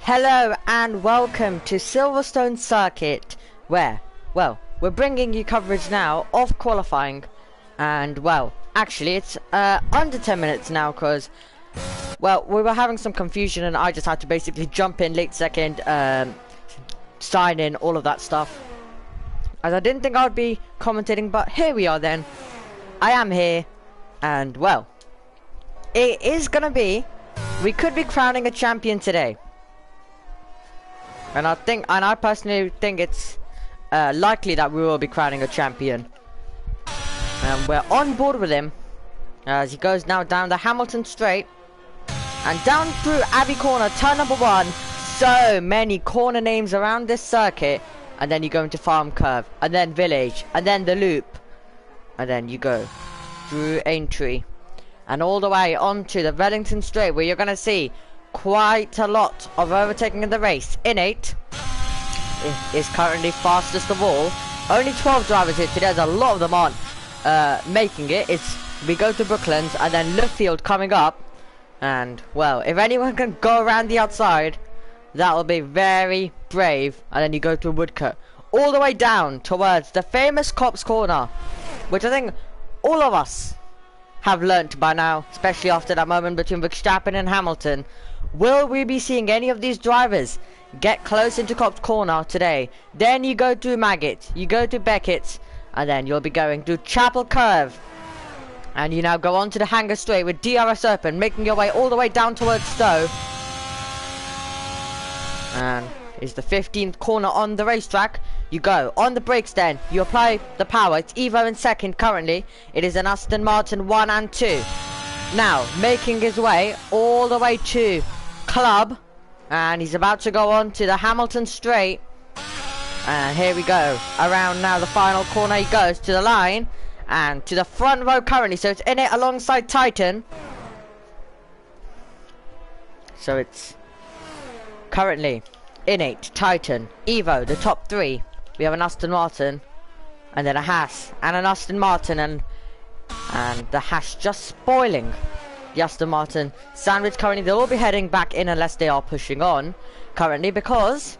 Hello and welcome to Silverstone Circuit, where, well, we're bringing you coverage now of qualifying, and well, actually it's under 10 minutes now because, well, we were having some confusion and I just had to basically jump in late second, sign in, all of that stuff, as I didn't think I would be commentating, but here we are then. I am here, and well, it is gonna be, we could be crowning a champion today. And I personally think it's likely that we will be crowning a champion. And we're on board with him as he goes now down the Hamilton Straight and down through Abbey Corner, turn number 1. So many corner names around this circuit, and then you go into Farm Curve, and then Village, and then the Loop, and then you go through Aintree and all the way onto the Wellington Straight, where you're gonna see quite a lot of overtaking in the race. Innate is currently fastest of all. Only 12 drivers here today. There's a lot of them aren't making it. We go to Brooklands and then Luffield coming up, and well, if anyone can go around the outside, that will be very brave. And then you go to Woodcote all the way down towards the famous Cops Corner, which I think all of us have learnt by now, especially after that moment between Verstappen and Hamilton. Will we be seeing any of these drivers get close into Cops Corner today? Then you go to Maggot, you go to Beckett, and then you'll be going to Chapel Curve, and you now go on to the Hangar Straight with DRS open, making your way all the way down towards Stowe. And is the 15th corner on the racetrack. You go on the brakes, then you apply the power. It's Evo in second currently. It is an Aston Martin 1 and 2. Now making his way all the way to Club, and he's about to go on to the Hamilton Straight, and here we go around now the final corner. He goes to the line and to the front row currently, so it's in it alongside Titan. So it's currently Innate, Titan, Evo, the top 3. We have an Aston Martin, and then a Haas, and an Aston Martin, and the Haas just spoiling the Aston Martin sandwich currently. They'll all be heading back in unless they are pushing on currently, because,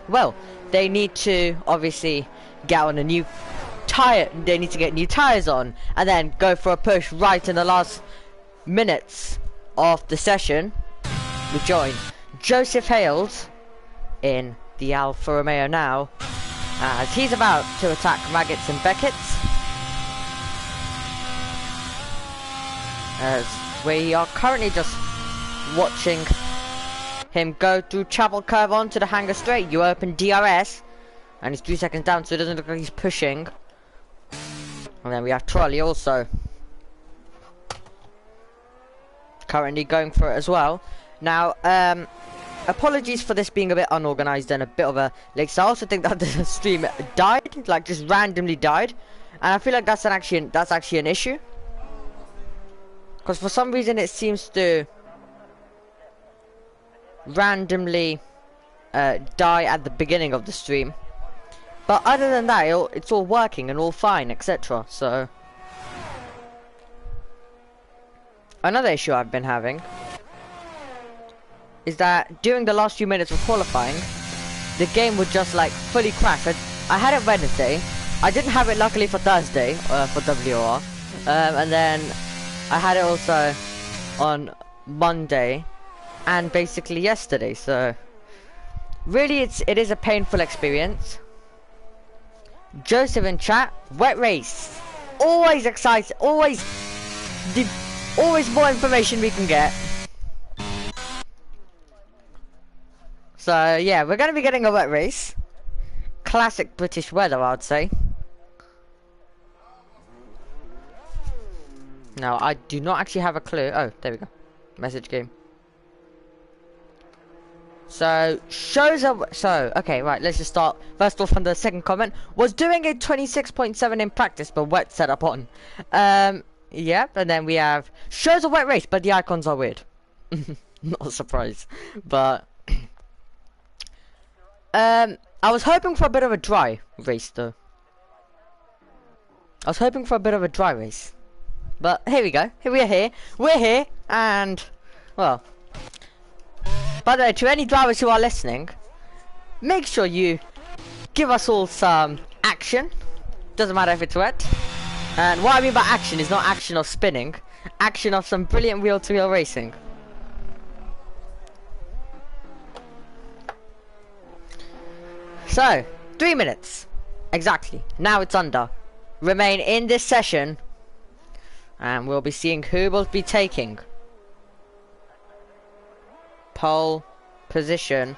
well, they need to obviously get on a new tire. They need to get new tires on and then go for a push right in the last minutes of the session. We join Joseph Hales in the Alfa Romeo now, as he's about to attack Maggots and Beckett's, as we are currently just watching him go through Chapel Curve onto the Hangar Straight. You open DRS, and he's 3 seconds down, so it doesn't look like he's pushing. And then we have Trolley also currently going for it as well. Now, apologies for this being a bit unorganized and a bit of a late start. I also think that the stream died, like just randomly died, and I feel like that's actually an issue, because for some reason it seems to randomly die at the beginning of the stream. But other than that, it's all working and all fine, etc. So another issue I've been having is that during the last few minutes of qualifying, the game would just like fully crash. I had it Wednesday. I didn't have it luckily for Thursday for WOR, and then I had it also on Monday and basically yesterday. So really it is a painful experience. Joseph in chat, wet race, always excited, always more information we can get. So yeah, we're gonna be getting a wet race. Classic British weather, I'd say. Now, I do not actually have a clue. Oh, there we go. Message game. So, okay, right, let's just start. First off, from the second comment, was doing a 26.7 in practice, but wet setup on. Yep, and then we have, shows a wet race, but the icons are weird. Not a surprise. But, I was hoping for a bit of a dry race, though. I was hoping for a bit of a dry race. But here we go. Here we are here. We're here, and well, By the way, to any drivers who are listening, make sure you give us all some action. Doesn't matter if it's wet. And what I mean by action is not action of spinning, action of some brilliant wheel-to-wheel racing. So, 3 minutes. Exactly. Now it's under. Remain in this session. And we'll be seeing who will be taking pole position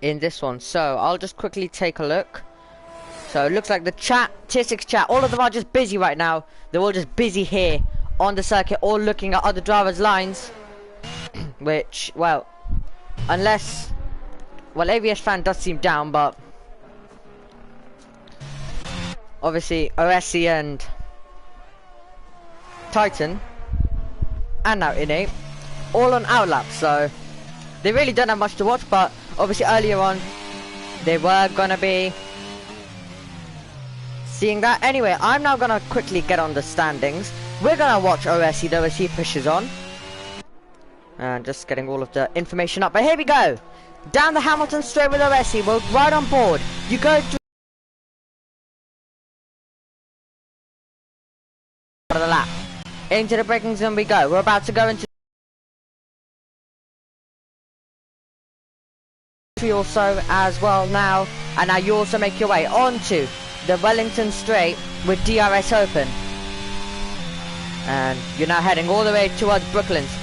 in this one. So, I'll just quickly take a look. So, it looks like the chat, Tier 6 chat, all of them are just busy right now. They're all just busy here on the circuit, all looking at other drivers' lines. Which, well, unless... Well, AVS fan does seem down, but obviously OSC and Titan and now Innate all on outlaps, so they really don't have much to watch. But obviously earlier on they were gonna be seeing that. Anyway, I'm now gonna quickly get on the standings. We're gonna watch OSC though as he pushes on, and just getting all of the information up. But here we go. Down the Hamilton straight with OSC, we're right on board. You go through the lap. Into the braking zone we go. We're about to go into also as well now. And now you also make your way onto the Wellington straight with DRS open. And you're now heading all the way towards Brooklands.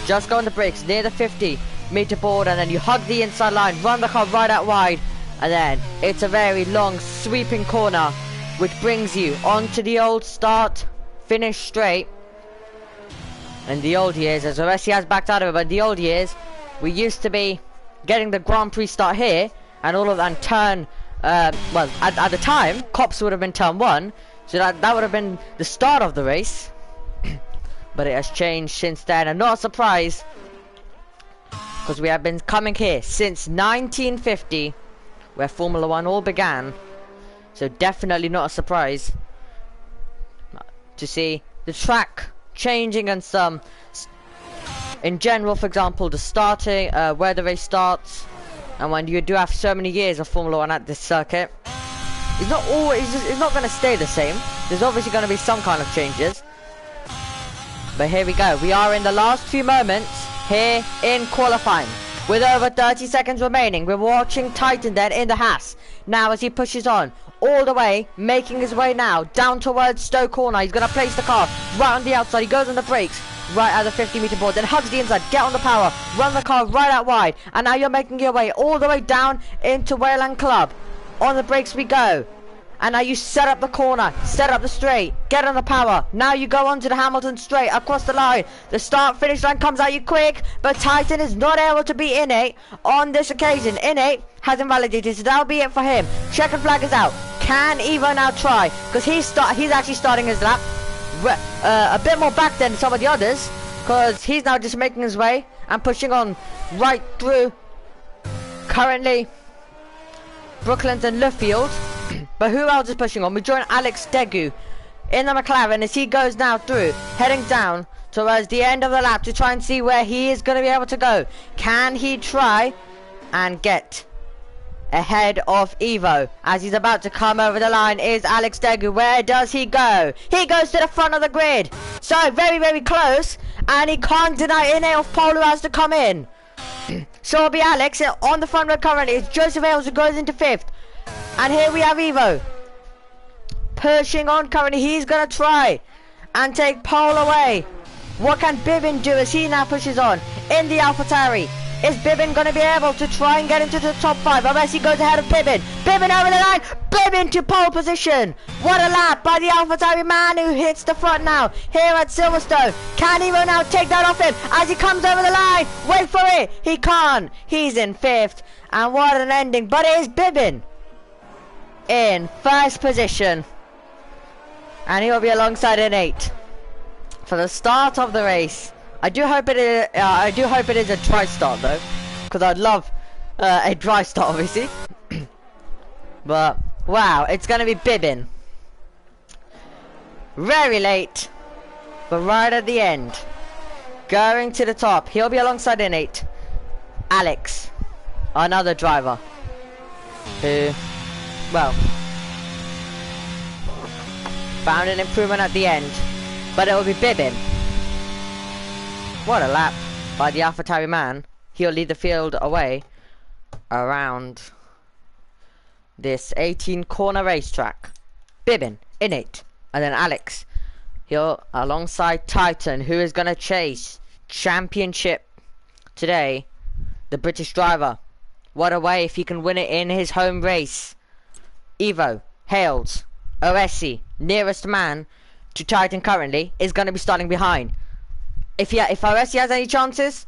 Just go on the brakes near the 50-meter board, and then you hug the inside line, run the car right out wide, and then it's a very long sweeping corner which brings you onto the old start finish straight. In the old years, as Alessi has backed out of it, but in the old years we used to be getting the Grand Prix start here, and all of that turn well, at the time Cops would have been turn 1, so that would have been the start of the race. But it has changed since then, and not a surprise, because we have been coming here since 1950, where Formula 1 all began. So definitely not a surprise to see the track changing, and some in general, for example, the starting where the race starts, and when you do have so many years of Formula 1 at this circuit, it's not always, it's not going to stay the same. There's obviously going to be some kind of changes. But here we go. We are in the last few moments here in qualifying. With over 30 seconds remaining, we're watching Titan then in the Haas. Now as he pushes on, all the way, making his way now down towards Stowe Corner. He's going to place the car right on the outside. He goes on the brakes right at the 50-meter board, then hugs the inside, get on the power, run the car right out wide. And now you're making your way all the way down into Wayland Club. On the brakes we go. And now you set up the corner, set up the straight, get on the power. Now you go onto the Hamilton straight, across the line. The start-finish line comes at you quick, but Titan is not able to be Innate on this occasion. Innate has invalidated, so that'll be it for him. Checkered flag is out. Can Evo now try? Because he's actually starting his lap a bit more back than some of the others, because he's now just making his way and pushing on right through currently Brooklands and Luffield. But who else is pushing on? We join Alex Degu in the McLaren as he goes now through, heading down towards the end of the lap to try and see where he is going to be able to go. Can he try and get ahead of Evo? As he's about to come over the line is Alex Degu. Where does he go? He goes to the front of the grid. So very, very close, and he can't deny Innate of Pole who has to come in. So it'll be Alex on the front row currently. It's Joseph Ailes who goes into 5th. And here we have Evo pushing on currently. He's going to try and take pole away. What can Bibin do as he now pushes on in the AlphaTauri? Is Bibin going to be able to try and get into the top 5? Unless he goes ahead of Bibin. Bibin over the line. Bibin to pole position. What a lap by the AlphaTauri man who hits the front now here at Silverstone. Can Evo now take that off him as he comes over the line? Wait for it. He can't. He's in 5th. And what an ending. But it is Bibin in 1st position, and he'll be alongside Innate for the start of the race. I do hope it is a dry start though, because I'd love a dry start obviously. But wow, it's gonna be Bibin very late, but right at the end going to the top. He'll be alongside Innate. Alex, another driver, who, well, found an improvement at the end, but it will be Bibbin. What a lap by the AlphaTauri man. He'll lead the field away around this 18 corner racetrack. Bibbin, Innate, and then Alex. He'll alongside Titan, who is going to chase championship today. The British driver. What a way if he can win it in his home race. Evo, Hales, Oresi, nearest man to Titan currently, is going to be starting behind. If Oresi has any chances,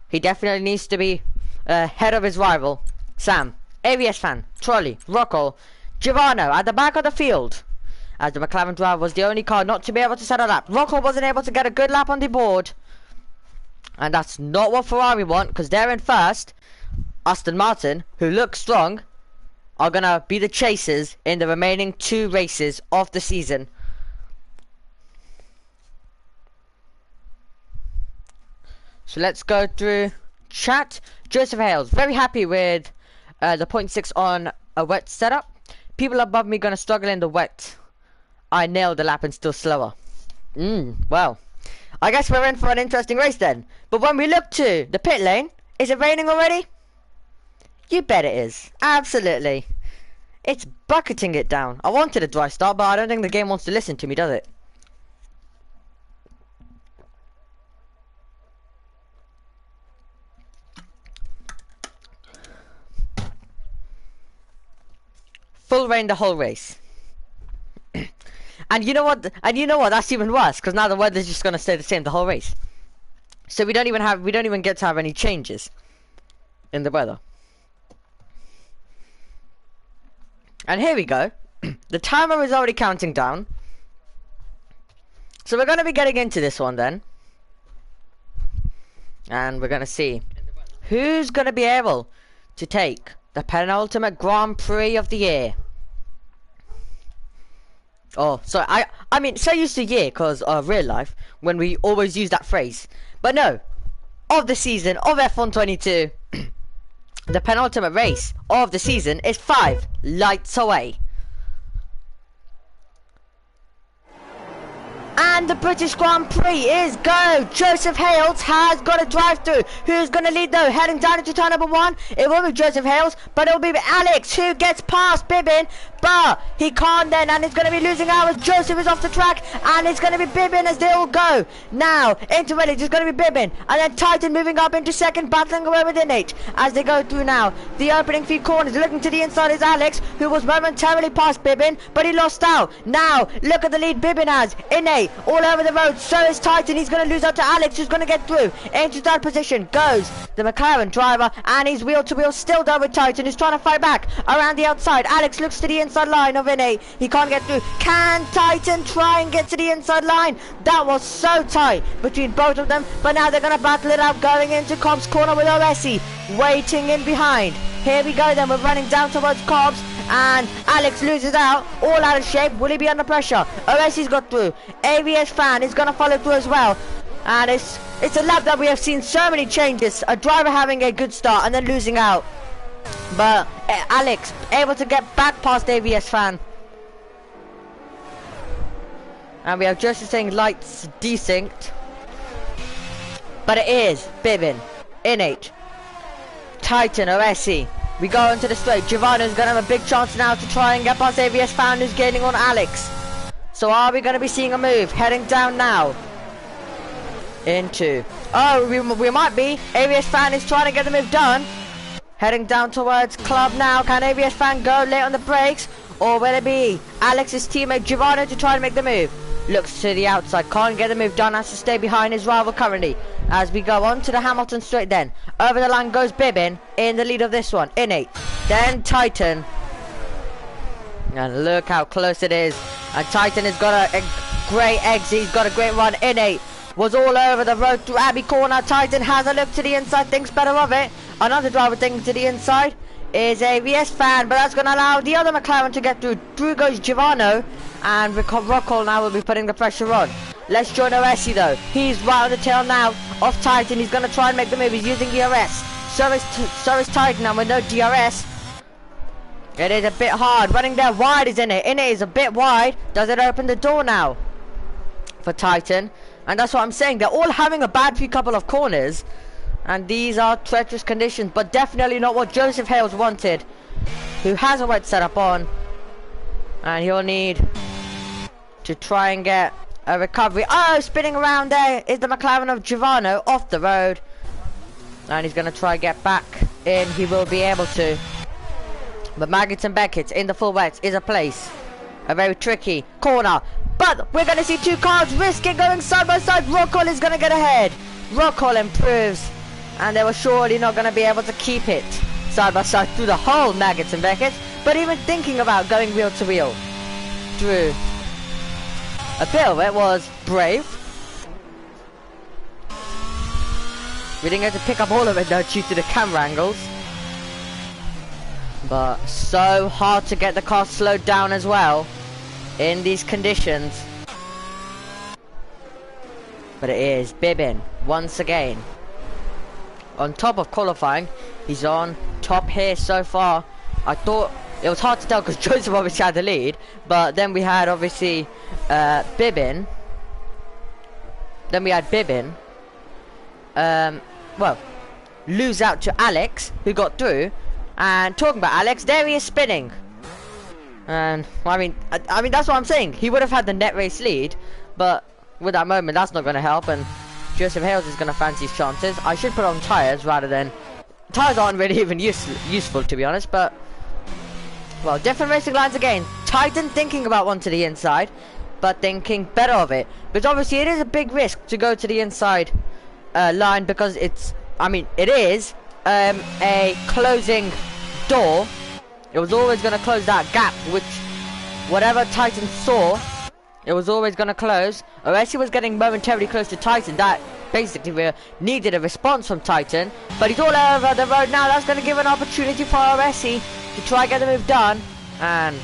he definitely needs to be ahead of his rival. Sam, ABS fan, Trolley, Rocco, Giovanno at the back of the field. As the McLaren driver was the only car not to be able to set a lap. Rocco wasn't able to get a good lap on the board. And that's not what Ferrari want, because they're in first. Aston Martin, who look strong, are going to be the chasers in the remaining 2 races of the season. So let's go through chat. Joseph Hales, very happy with the 0.6 on a wet setup. People above me going to struggle in the wet. I nailed the lap and still slower. Well, I guess we're in for an interesting race then. But when we look to the pit lane, is it raining already? You bet it is. Absolutely. It's bucketing it down. I wanted a dry start, but I don't think the game wants to listen to me, does it? Full rain the whole race. And you know what? That's even worse, because now the weather's just gonna stay the same the whole race. So we don't even get to have any changes in the weather. And here we go. The timer is already counting down. So we're gonna be getting into this one then. And we're gonna see who's gonna be able to take the penultimate Grand Prix of the year. Oh, so I mean, so used to year because of real life, when we always use that phrase. But no, of the season of F1 22, the penultimate race of the season is 5 lights away. And the British Grand Prix is go! Joseph Hales has got a drive-through. Who's going to lead though? Heading down into turn number 1. It will be Joseph Hales, but it will be Alex who gets past Bibbin. But he can't then, and he's going to be losing hours. Joseph is off the track, and it's going to be Bibbin as they all go. Now, into Redditch, it's going to be Bibbin. And then Titan moving up into second, battling away with Innate as they go through now. The opening few corners, looking to the inside is Alex, who was momentarily past Bibbin, but he lost out. Now, look at the lead Bibbin has. Innate all over the road, so is Titan. He's going to lose out to Alex, who's going to get through. Into third position goes the McLaren driver, and he's wheel to wheel still down with Titan, who's trying to fight back around the outside. Alex looks to the inside line of Innate. He can't get through. Can Titan try and get to the inside line? That was so tight between both of them, but now they're going to battle it out going into Cobb's corner with Oresi waiting in behind. Here we go then, we're running down towards Cobb's, and Alex loses out, all out of shape. Will he be under pressure? Oresi's got through. ABS fan is going to follow through as well. And it's a lap that we have seen so many changes. A driver having a good start and then losing out. But Alex able to get back past ABS fan. And we have just saying lights desynced. But it is Bibbin, Innate, Titan, Oresi. We go into the straight. Giovanni's going to have a big chance now to try and get past ABS fan, who's gaining on Alex. So are we going to be seeing a move? Heading down now. Into... Oh, we might be. ABS fan is trying to get the move done. Heading down towards Club now. Can ABS fan go late on the brakes? Or will it be Alex's teammate Giovanni to try and make the move? Looks to the outside. Can't get the move done. Has to stay behind his rival currently. As we go on to the Hamilton straight then. Over the line goes Bibbin in the lead of this one. Innate. Then Titan. And look how close it is. And Titan has got a great exit. He's got a great run. Innate was all over the road to Abbey Corner. Titan has a look to the inside. Thinks better of it. Another driver thinking to the inside is ABS fan. But that's going to allow the other McLaren to get through. Through goes Giovanni. And Rockall now will be putting the pressure on. Let's join Oresi though. He's right on the tail now of Titan. He's gonna try and make the move. He's using DRS. So is Titan, and with no DRS, it is a bit hard. Running there wide is in it. In it is a bit wide. Does it open the door now for Titan? And that's what I'm saying. They're all having a bad few couple of corners, and these are treacherous conditions, but definitely not what Joseph Hales wanted, who has a wet setup on, and he'll need to try and get a recovery. Oh, spinning around there is the McLaren of Giovanni off the road, and he's going to try and get back in. He will be able to, but Maggots and Beckett's in the full wets is a place, a very tricky corner. But we're going to see two cars risk it going side by side. Rockall is going to get ahead. Rockall improves, and they were surely not going to be able to keep it side by side through the whole Maggots and Beckett, but even thinking about going wheel to wheel through a bit of it was brave. We didn't get to pick up all of it though due to the camera angles, but so hard to get the car slowed down as well in these conditions. But it is Bibbin once again on top of qualifying. He's on top here so far. I thought it was hard to tell because Joseph obviously had the lead, but then we had obviously Bibbin. Then we had Bibbin well, lose out to Alex, who got through. And talking about Alex, there he is spinning. And I mean that's what I'm saying. He would have had the net race lead, but with that moment, that's not going to help. And Joseph Hales is going to fancy his chances. I should put on tyres rather than... Tyres aren't really even useful, to be honest, but... Well, different racing lines again. Titan thinking about one to the inside, but thinking better of it. But obviously, it is a big risk to go to the inside line, because it's... I mean, it is a closing door. It was always going to close that gap, which... Whatever Titan saw... It was always going to close. Oresi was getting momentarily close to Titan. That basically needed a response from Titan. But he's all over the road now. That's going to give an opportunity for Oresi to try and get the move done. And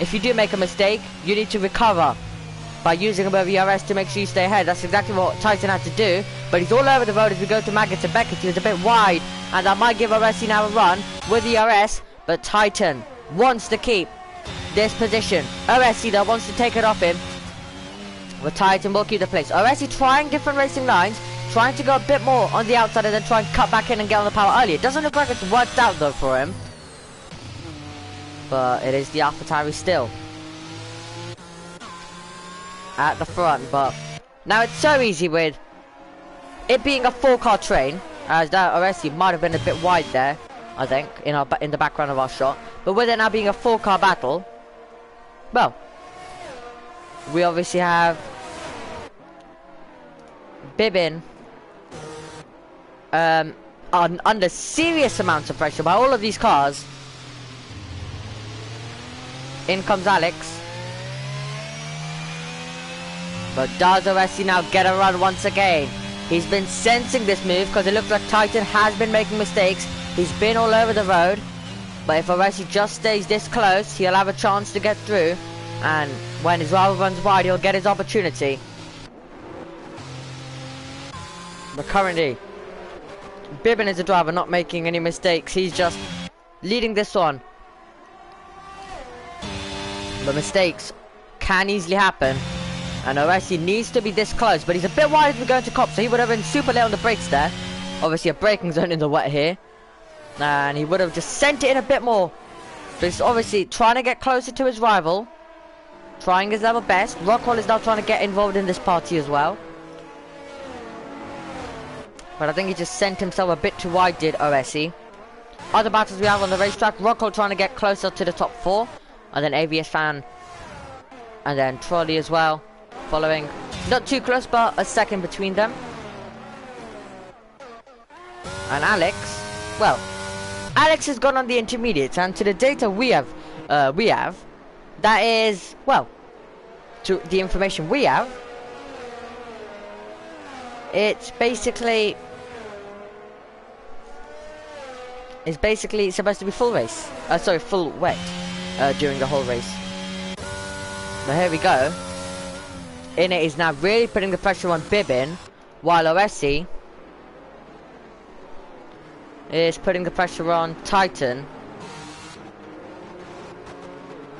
if you do make a mistake, you need to recover by using a bit of ERS to make sure you stay ahead. That's exactly what Titan had to do. But he's all over the road as we go to Maggots and Beckett. He was a bit wide. And that might give Oresi now a run with ERS. But Titan wants to keep this position. Oresi though wants to take it off him. But Titan will keep the place. Oresi trying different racing lines, trying to go a bit more on the outside and then try and cut back in and get on the power earlier. It doesn't look like it's worked out though for him. But it is the AlphaTauri still at the front. But now it's so easy with it being a 4-car train, as that Oresi might have been a bit wide there, I think, in the background of our shot. But with it now being a 4-car battle, well, we obviously have Bibbin under serious amounts of pressure by all of these cars. In comes Alex. But does Oresi now get a run once again? He's been sensing this move because it looks like Titan has been making mistakes. He's been all over the road. But if Oresi just stays this close, he'll have a chance to get through. And when his rival runs wide, he'll get his opportunity. But currently, Bibbin is the driver, not making any mistakes. He's just leading this one. But mistakes can easily happen. And Oresi needs to be this close. But he's a bit wide as we go into Cop, so he would have been super late on the brakes there. Obviously a braking zone in the wet here. And he would have just sent it in a bit more. But he's obviously trying to get closer to his rival. Trying his level best. Rockall is now trying to get involved in this party as well. But I think he just sent himself a bit too wide, did Oresi. Other battles we have on the racetrack. Rockall trying to get closer to the top 4. And then AVS Fan. And then Trolley as well. Following. Not too close, but a second between them. And Alex. Well, Alex has gone on the intermediates. And to the data we have. That is, well, to the information we have, it's basically supposed to be full race. Sorry, full wet during the whole race. But here we go. In it is now really putting the pressure on Bibbin, while Oresi is putting the pressure on Titan.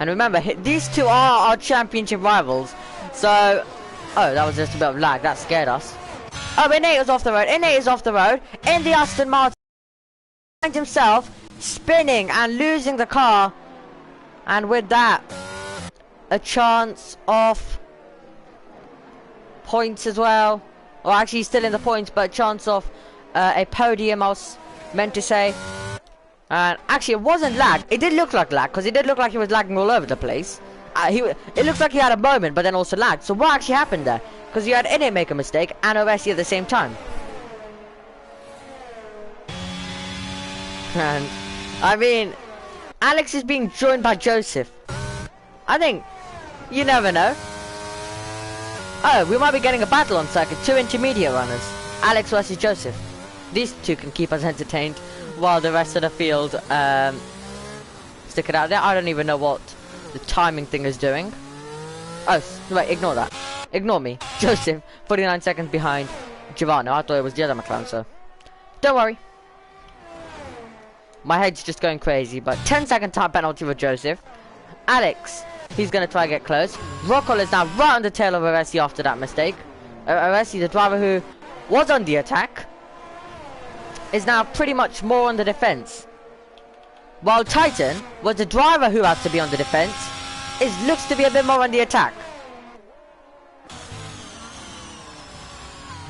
And remember, these two are our championship rivals. So, oh, that was just a bit of lag. That scared us. Oh, Innate is off the road. Innate is off the road. In the Aston Martin. Finds himself spinning and losing the car. And with that, a chance of points as well. Or actually, he's still in the points, but a chance of a podium, I was meant to say. And actually, it wasn't lag. It did look like lag, because it did look like he was lagging all over the place. It looks like he had a moment, but then also lagged. So what actually happened there? Because you had Innate make a mistake and Oresi at the same time. And, I mean, Alex is being joined by Joseph. I think, you never know. Oh, we might be getting a battle on circuit. Two intermediate runners. Alex versus Joseph. These two can keep us entertained while the rest of the field stick it out there. I don't even know what the timing thing is doing. Oh, wait, ignore that. Ignore me. Joseph, 49 seconds behind Giovanni. I thought it was the other McLaren, so don't worry. My head's just going crazy, but 10-second time penalty for Joseph. Alex, he's going to try and get close. Rockall is now right on the tail of Oresi after that mistake. Oresi, the driver who was on the attack, is now pretty much more on the defense. While Titan was the driver who had to be on the defense, looks to be a bit more on the attack.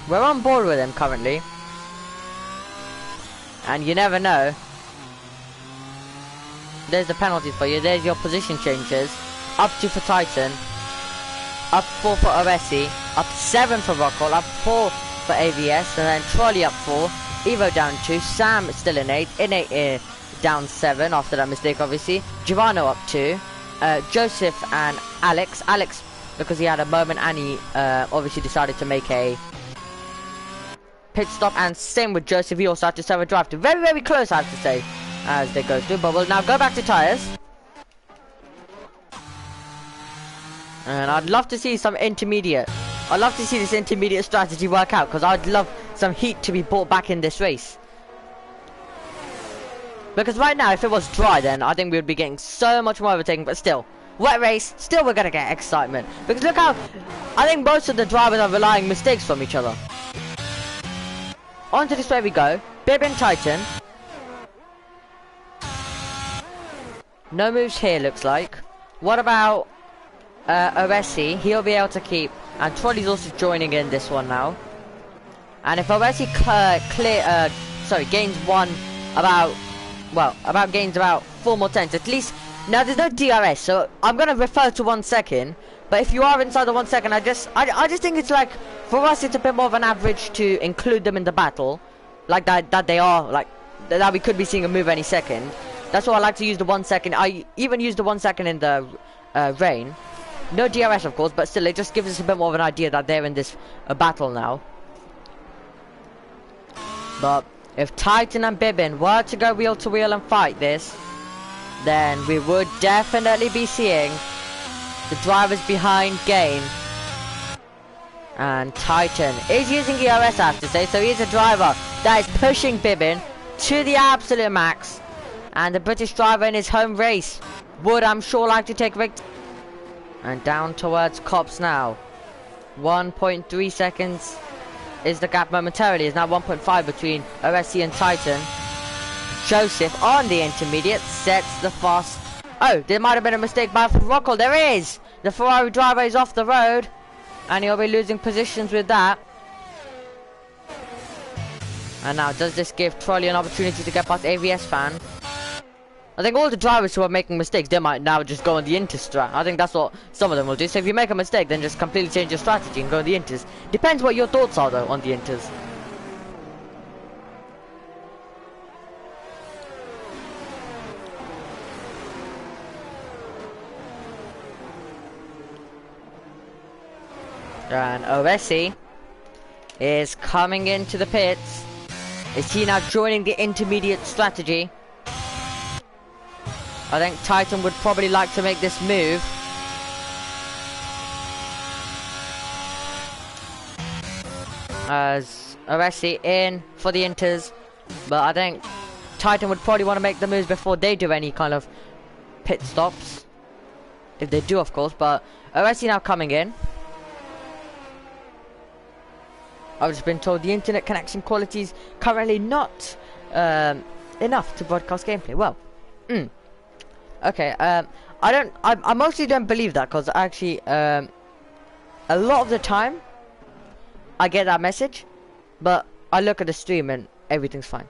We're on board with him currently. And you never know. There's the penalties for you. There's your position changes. Up 2 for Titan. Up 4 for Oresi. Up 7 for Rockall. Up 4 for AVS. And then Trolley up 4. Evo down 2. Sam still in 8. Innate down 7 after that mistake, obviously. Giovanni up 2. Joseph and Alex. Alex, because he had a moment and he obviously decided to make a pit stop. And same with Joseph. He also had to serve a drive to. Very, very close, I have to say, as they go through. But we'll now go back to tyres. And I'd love to see some intermediate. I'd love to see this intermediate strategy work out, because I'd love some heat to be brought back in this race. Because right now, if it was dry, then I think we would be getting so much more overtaking. But still, wet race, still we're going to get excitement. Because look how, I think most of the drivers are relying mistakes from each other. Onto this way we go. Bib and Titan. No moves here, looks like. What about Oresi? He'll be able to keep. And Trolley's also joining in this one now. And if Oresi gains gains about 4 more tenths, at least. Now there's no DRS, so I'm gonna refer to 1 second. But if you are inside the 1 second, I just think it's like, for us it's a bit more of an average to include them in the battle, like that they are, like that we could be seeing a move any second. That's why I like to use the 1 second. I even use the 1 second in the rain. No DRS, of course, but still, it just gives us a bit more of an idea that they're in this battle now. But if Titan and Bibbin were to go wheel to wheel and fight this, then we would definitely be seeing the drivers behind gain. And Titan is using ERS, I have to say, so he's a driver that is pushing Bibbin to the absolute max. And the British driver in his home race would, I'm sure, like to take victory. And down towards Cops now. 1.3 seconds is the gap momentarily. It's now 1.5 between Oresi and Titan. Joseph on the intermediate sets the fast. Oh, there might have been a mistake by Rockall. There is! The Ferrari driver is off the road. And he'll be losing positions with that. And now, does this give Trolley an opportunity to get past AVS fan? I think all the drivers who are making mistakes, they might now just go on the Inter strat. I think that's what some of them will do. So if you make a mistake, then just completely change your strategy and go on the Inters. Depends what your thoughts are, though, on the Inters. And Oresi is coming into the pits. Is he now joining the intermediate strategy? I think Titan would probably like to make this move. As Oresi in for the Inters. But I think Titan would probably want to make the moves before they do any kind of pit stops. If they do, of course, but OSC now coming in. I've just been told the internet connection quality is currently not enough to broadcast gameplay. Well, okay. I mostly don't believe that because actually, a lot of the time, I get that message, but I look at the stream and everything's fine.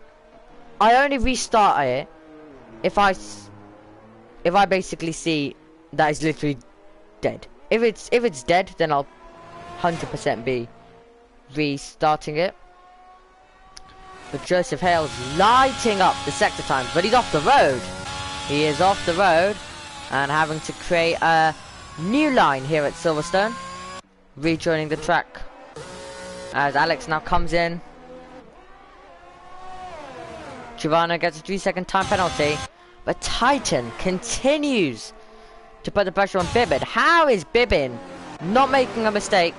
I only restart it if I basically see that it's literally dead. If it's dead, then I'll 100% be restarting it. But Joseph Hale's lighting up the sector times, but he's off the road. He is off the road and having to create a new line here at Silverstone, rejoining the track as Alex now comes in. Giovanna gets a 3-second time penalty, but Titan continues to put the pressure on Bibbin. How is Bibbin not making a mistake?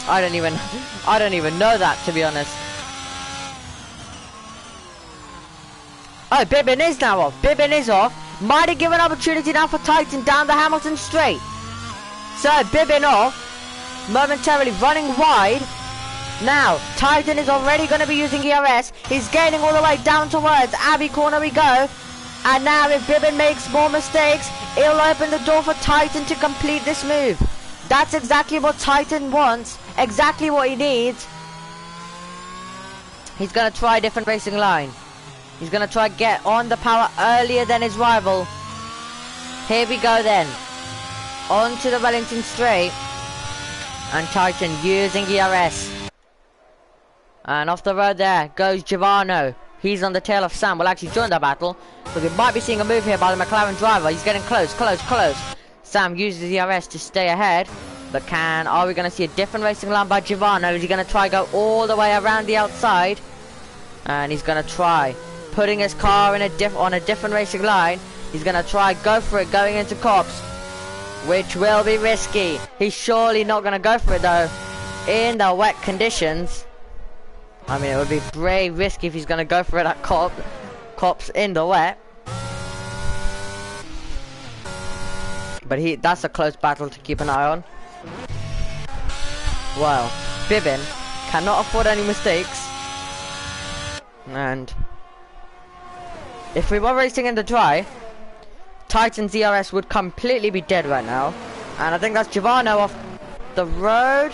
I don't even know that, to be honest. Oh, Bibbin is now off. Bibbin is off. Might have given opportunity now for Titan down the Hamilton straight. So Bibbin off, momentarily running wide. Now Titan is already going to be using ERS. He's gaining all the way down towards Abbey Corner we go. And now if Bibbin makes more mistakes, it'll open the door for Titan to complete this move. That's exactly what Titan wants. Exactly what he needs. He's going to try a different racing line. He's going to try to get on the power earlier than his rival. Here we go then. On to the Wellington Straight. And Titan using ERS. And off the road there goes Giovanni. He's on the tail of Sam. Will actually join the battle. But we might be seeing a move here by the McLaren driver. He's getting close. Sam uses ERS to stay ahead. But are we going to see a different racing line by Giovanni? Is he going to try go all the way around the outside? And he's going to try putting his car in on a different racing line. He's going to try go for it going into Cops, which will be risky. He's surely not going to go for it though in the wet conditions. I mean, it would be very risky if he's going to go for it at Cops in the wet. But that's a close battle to keep an eye on. Well, Bibbin cannot afford any mistakes. And if we were racing in the dry, Titan's ERS would completely be dead right now. And I think that's Giovanni off the road.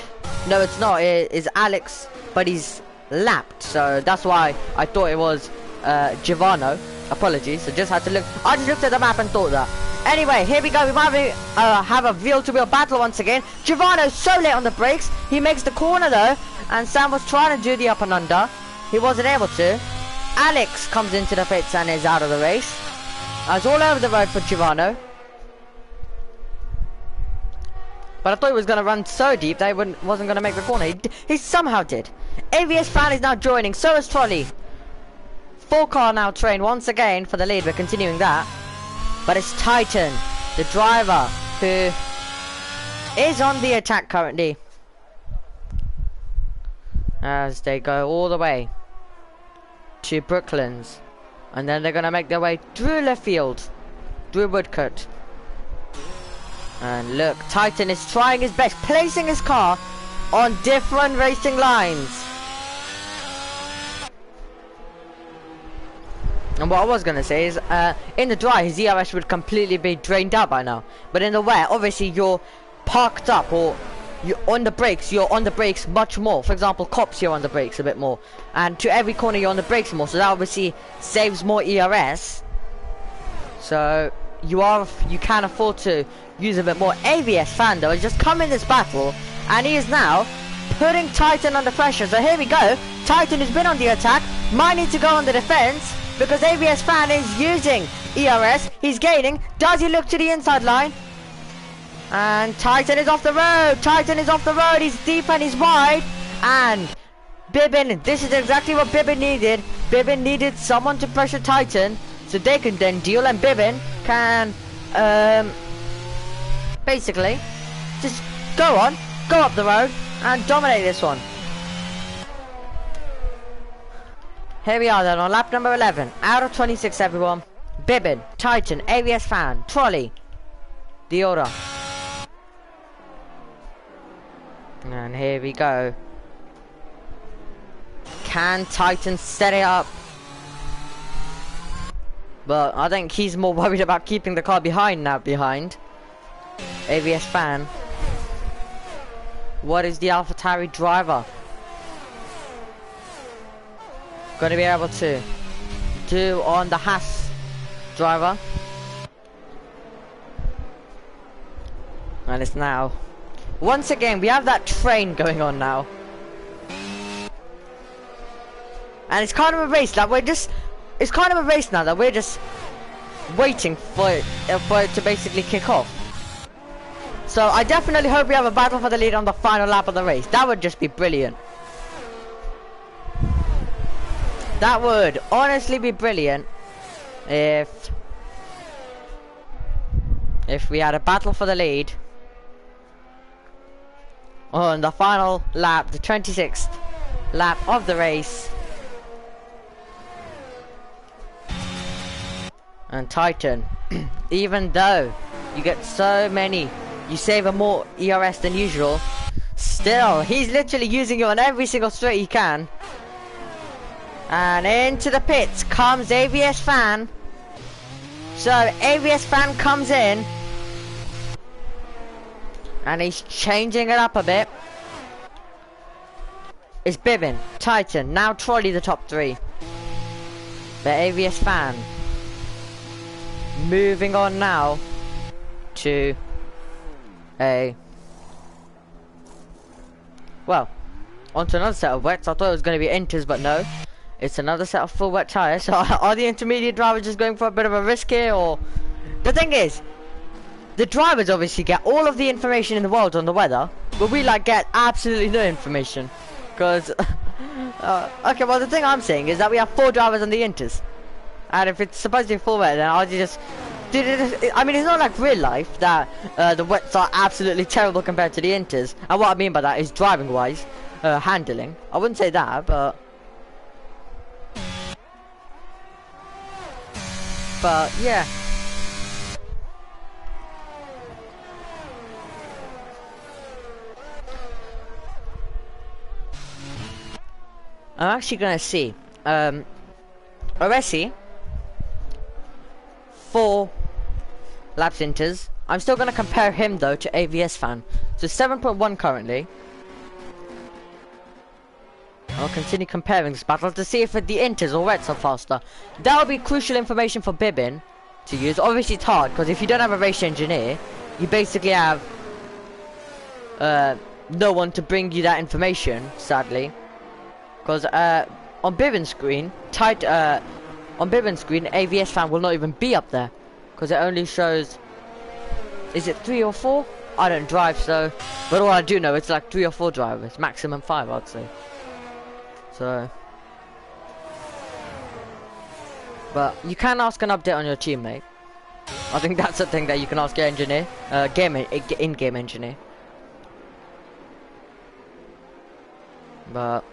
No, it's not. It is Alex, but he's lapped. So that's why I thought it was Giovanni. Apologies. I just looked at the map and thought that. Anyway, here we go. We might have a wheel-to-wheel battle once again. Giovanni's so late on the brakes. He makes the corner though, and Sam was trying to do the up and under. He wasn't able to. Alex comes into the pits and is out of the race. I was all over the road for Giovanni. But I thought he was going to run so deep that he wasn't going to make the corner. He somehow did. AVS fan is now joining. So is Trolley. 4-car now train once again for the lead. We're continuing that. But it's Titan, the driver, who is on the attack currently. As they go all the way to Brooklands. And then they're going to make their way through left field, through Woodcut. And look, Titan is trying his best, placing his car on different racing lines. And what I was going to say is, in the dry, his ERS would completely be drained out by now. But in the wet, obviously, you're parked up, or you're on the brakes much more. For example, Cops, you're on the brakes a bit more. And to every corner, you're on the brakes more. So that obviously saves more ERS. So you can afford to use a bit more. AVS fan, though, has just come in this battle. And he is now putting Titan under pressure. So here we go. Titan has been on the attack. Might need to go on the defense. Because AVS fan is using ERS. He's gaining. Does he look to the inside line? And Titan is off the road. Titan is off the road. He's deep and he's wide. And Bibbin, this is exactly what Bibbin needed. Bibbin needed someone to pressure Titan so they can then deal, and Bibbin can basically just go up the road and dominate this one. Here we are then on lap number 11. Out of 26, everyone. Bibbin, Titan, AVS Fan, Trolley. The order. And here we go. Can Titan set it up? But I think he's more worried about keeping the car behind now. AVS Fan. What is the AlphaTauri driver going to be able to do on the Haas driver? And it's now, once again, we have that train going on now. And it's kind of a race that it's kind of a race now that we're just waiting for it to basically kick off. So I definitely hope we have a battle for the lead on the final lap of the race. That would just be brilliant. That would honestly be brilliant if we had a battle for the lead on the final lap, the 26th lap of the race. And Titan, even though you get so many, you save a more ERS than usual, still, he's literally using you on every single straight he can. And into the pits comes AVS Fan. So AVS Fan comes in. And he's changing it up a bit. It's Bibbin, Titan, now Trolley the top three. But AVS Fan moving on now to onto another set of wets. I thought it was going to be enters, but no, it's another set of full wet tires. So are the intermediate drivers just going for a bit of a risk here? Or the thing is, the drivers obviously get all of the information in the world on the weather, but we like get absolutely no information because okay, well, the thing I'm saying is that we have 4 drivers on the inters. And if it's supposed to be full wet, then I'll just... I mean, it's not like real life that the wets are absolutely terrible compared to the inters. And what I mean by that is driving-wise, handling. I wouldn't say that, but... yeah. I'm actually gonna see. Oresi. 4 laps inters. I'm still going to compare him though to AVS Fan. So 7.1 currently. I'll continue comparing this battle to see if the inters or wets are faster. That will be crucial information for Bibbin to use. Obviously it's hard because if you don't have a race engineer, you basically have no one to bring you that information, sadly. Because on Bibbin's screen, on Bibbin's screen, AVS Fan will not even be up there because it only shows, is it 3 or 4? I don't drive, so, but all I do know it's like 3 or 4 drivers, maximum 5 I'd say. So, but you can ask an update on your teammate. I think that's a thing that you can ask your engineer, in-game engineer. But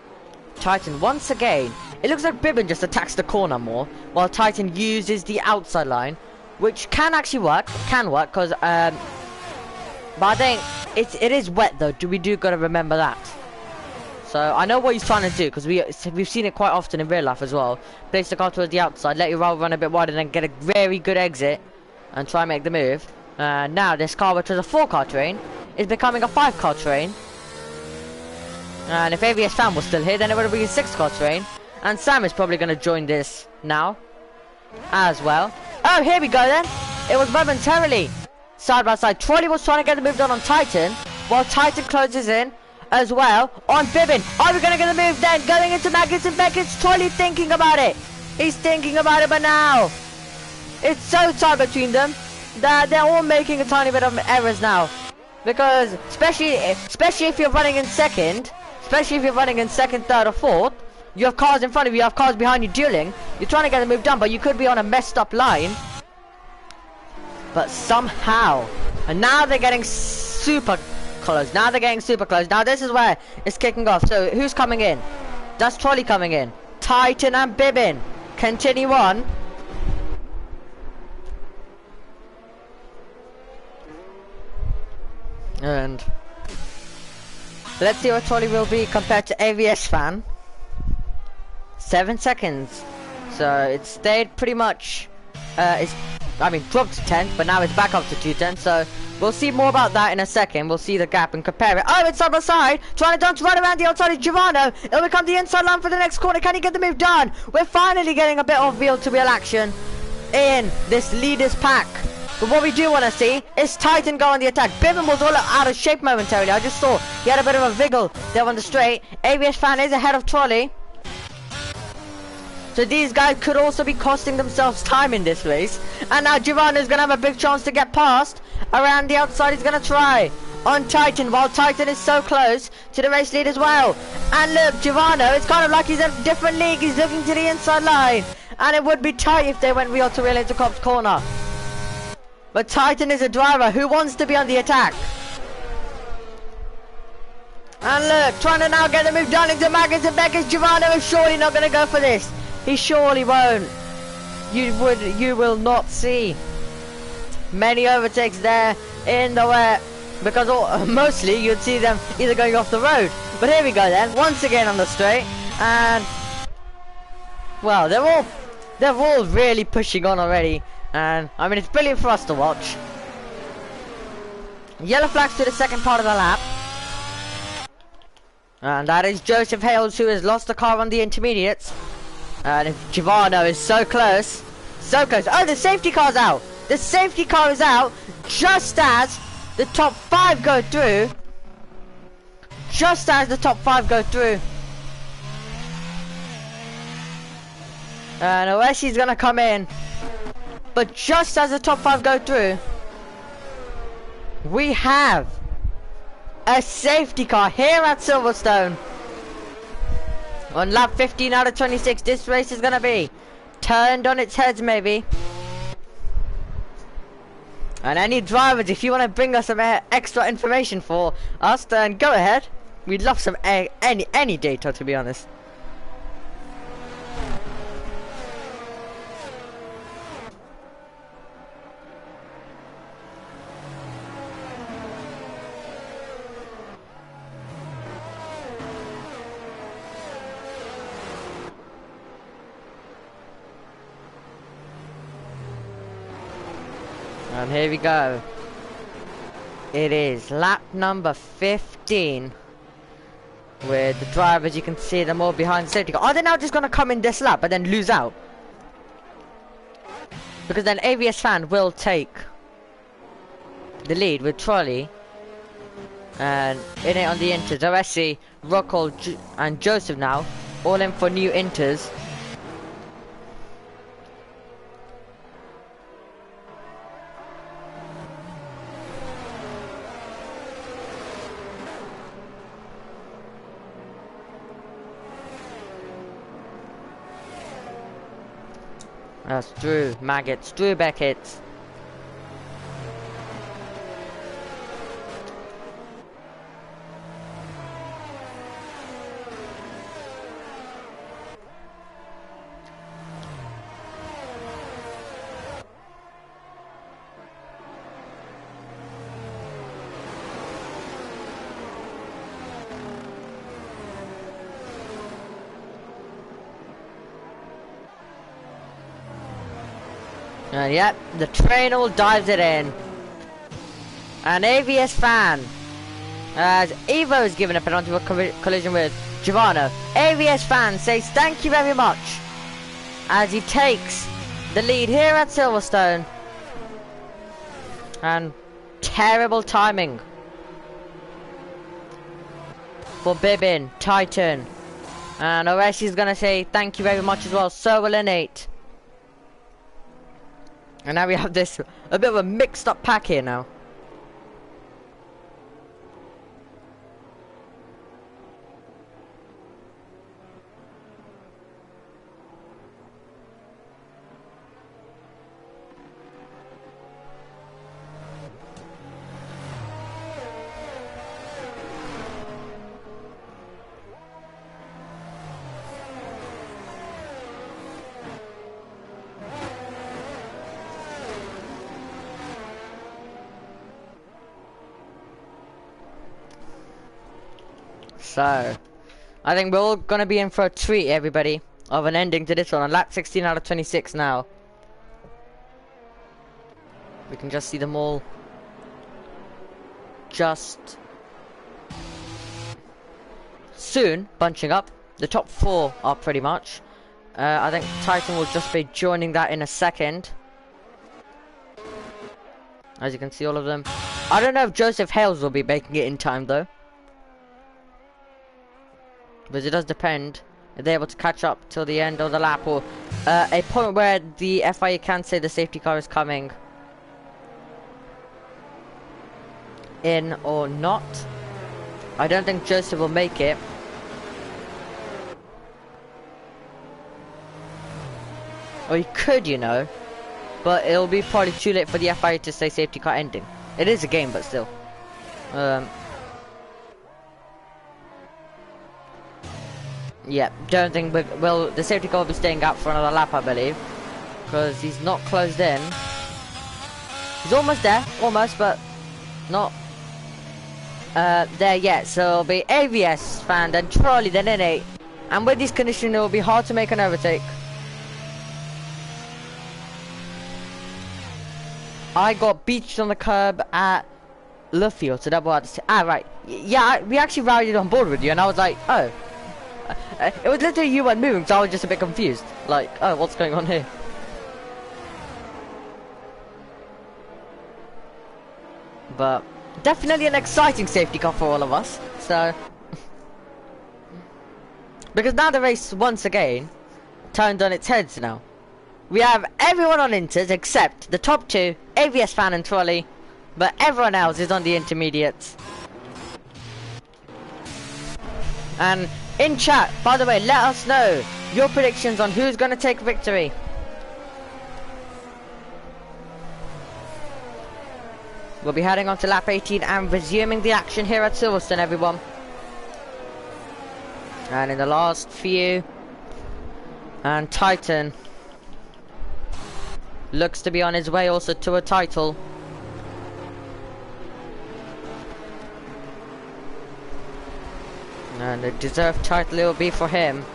Titan once again, it looks like Bibbin just attacks the corner more, while Titan uses the outside line, which can actually work. Can work because, but I think it is wet though. We do gotta remember that. So I know what he's trying to do because we've seen it quite often in real life as well. Place the car towards the outside, let your rival run a bit wider, then get a very good exit and try and make the move. Now this car, which was a 4-car train, is becoming a 5-car train. And if AVS Fan was still here, then it would have been a 6-car train. And Sam is probably going to join this now as well. Oh, here we go then. It was momentarily side by side. Trolley was trying to get the move done on Titan, while Titan closes in as well on Bibbin. Are we going to get the move then? Going into Maggots and Beckett's. Trolley thinking about it. He's thinking about it, but now it's so tight between them that they're all making a tiny bit of errors now. Because especially if you're running in second, especially if you're running in second, third or fourth, you have cars in front of you, you have cars behind you dueling. You're trying to get the move done, but you could be on a messed up line. But somehow, and now they're getting super close. Now this is where it's kicking off. So who's coming in? That's Trolley coming in. Titan and Bibbin continue on. And let's see what Trolley will be compared to AVS Fan. 7 seconds. So it stayed pretty much, dropped to 10, but now it's back up to 210. So we'll see more about that in a second. We'll see the gap and compare it. Oh, it's side by side. Trying to dance right around the outside of Giovanno. It'll become the inside line for the next corner. Can he get the move done? We're finally getting a bit of wheel-to-wheel action in this leaders pack. But what we do want to see is Titan go on the attack. Bibbin was all out of shape momentarily. I just saw he had a bit of a wiggle there on the straight. AVS Fan is ahead of Trolley. So these guys could also be costing themselves time in this race. And now Giovanni's going to have a big chance to get past. Around the outside, he's going to try on Titan, while Titan is so close to the race lead as well. And look, Giovanni, it's kind of like he's in a different league. He's looking to the inside line. And it would be tight if they went wheel to wheel into Cobb's corner. But Titan is a driver who wants to be on the attack. And look, trying to now get the move done into Magnus and Beckers. Giovanni is surely not going to go for this. He surely won't. You will not see many overtakes there in the wet, because mostly you'd see them either going off the road. But here we go then, once again on the straight, and well, they're all really pushing on already, and I mean it's brilliant for us to watch. Yellow flags to the second part of the lap, and that is Joseph Hales, who has lost the car on the intermediates. And if Giovanni is so close, so close. Oh, the safety car's out. The safety car is out just as the top 5 go through. Just as the top 5 go through. And Oeshi's gonna come in. But just as the top 5 go through, we have a safety car here at Silverstone. On lap 15 out of 26, this race is gonna be turned on its heads, maybe. And any drivers, if you want to bring us some extra information for us, then go ahead. We'd love some any data, to be honest. And here we go. It is lap number 15. With the drivers, you can see them all behind the safety car. Are they now just going to come in this lap but then lose out? Because then AVS Fan will take the lead with Trolley. And in it on the inters, Oesi, Rocco and Joseph now. All in for new inters. That's Drew Maggots, Drew Beckett. And yep, the train all dives it in. An AVS Fan, as Evo is given a penalty for collision with Giovanni. AVS Fan says thank you very much as he takes the lead here at Silverstone. And terrible timing for Bibbin, Titan. And Oreshi's gonna say thank you very much as well. So will Innate. And now we have this, a bit of a mixed up pack here now. So, I think we're all gonna be in for a treat, everybody, of an ending to this one. On lap 16 out of 26 now. We can just see them all just soon bunching up. The top 4 are pretty much. I think Titan will just be joining that in a second. As you can see, all of them. I don't know if Joseph Hales will be making it in time though, because it does depend if they're able to catch up till the end of the lap, or a point where the FIA can say the safety car is coming in or not. I don't think Joseph will make it. Or he could, you know, but it'll be probably too late for the FIA to say safety car ending. It is a game, but still. Yeah, don't think well, the safety car will be staying out for another lap, I believe, because he's not closed in. He's almost there, but not there yet. So it'll be AVS fan, then Trolley, then N8, and with these conditions, it will be hard to make an overtake. I got beached on the curb at Luffield, so that was right. Yeah, we actually rallied on board with you, and I was like, oh. It was literally you weren't moving, so I was just a bit confused. Like, oh, what's going on here? But definitely an exciting safety car for all of us. So, because now the race once again turned on its heads now. We have everyone on inters except the top 2, AVS fan and Trolley, but everyone else is on the intermediates. And in chat, by the way, let us know your predictions on who's going to take victory. We'll be heading on to lap 18 and resuming the action here at Silverstone, everyone. And in the last few, and Titan looks to be on his way also to a title. And a deserved title it will be for him.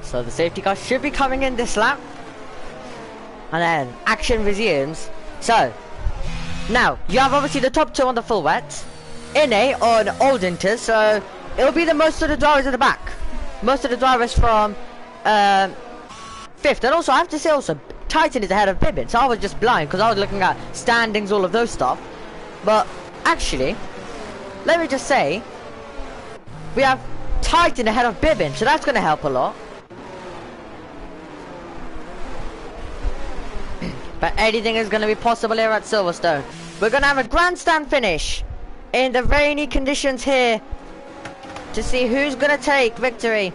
So the safety car should be coming in this lap. And then action resumes. So now you have obviously the top 2 on the full wet, NA on old inters, so it'll be the most of the drivers at the back. Most of the drivers from 5th, and also I have to say also Titan is ahead of Bibbin, so I was just blind because I was looking at standings, all of those stuff. But actually, let me just say, we have Titan ahead of Bibbin, so that's going to help a lot. But anything is going to be possible here at Silverstone. We're going to have a grandstand finish in the rainy conditions here to see who's going to take victory.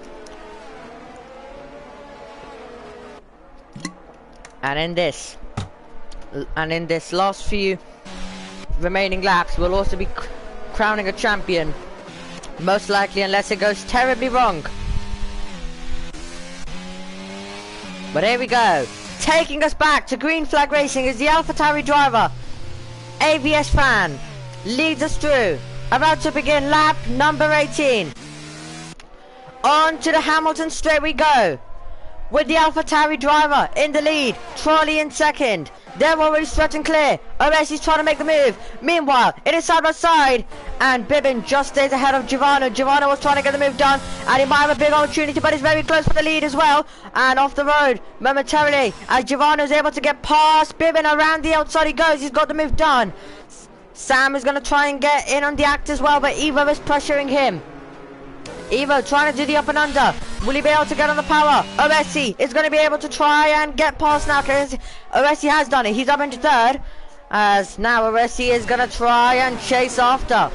And in this last few remaining laps, we'll also be crowning a champion. Most likely, unless it goes terribly wrong. But here we go. Taking us back to green flag racing is the AlphaTauri driver. AVS fan leads us through. About to begin lap number 18. On to the Hamilton straight we go. With the AlphaTauri driver in the lead, Trolley in second. They're already stretching clear. OS is trying to make the move. Meanwhile, it is side by side, and Bibbin just stays ahead of Giovanni. Giovanni was trying to get the move done, and he might have a big opportunity, but he's very close for the lead as well. And off the road momentarily, as Giovanni is able to get past Bibbin. Around the outside he goes. He's got the move done. Sam is going to try and get in on the act as well, but Evo is pressuring him. Evo trying to do the up and under. Will he be able to get on the power? Oresi is going to be able to try and get past now. Oresi has done it. He's up into third. As now Oresi is going to try and chase after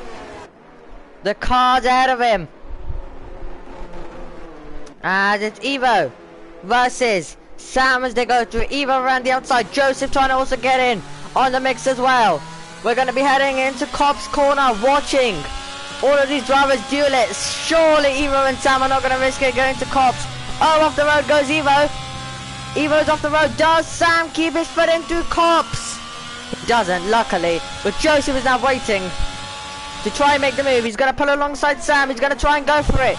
the cars ahead of him. As it's Evo versus Sam as they go through. Evo around the outside. Joseph trying to also get in on the mix as well. We're going to be heading into Cobb's corner watching all of these drivers duel it. Surely Evo and Sam are not going to risk it going to Cobbs. Oh, off the road goes Evo. Evo's off the road. Does Sam keep his foot into Cops? He doesn't, luckily. But Joseph is now waiting to try and make the move. He's going to pull alongside Sam. He's going to try and go for it.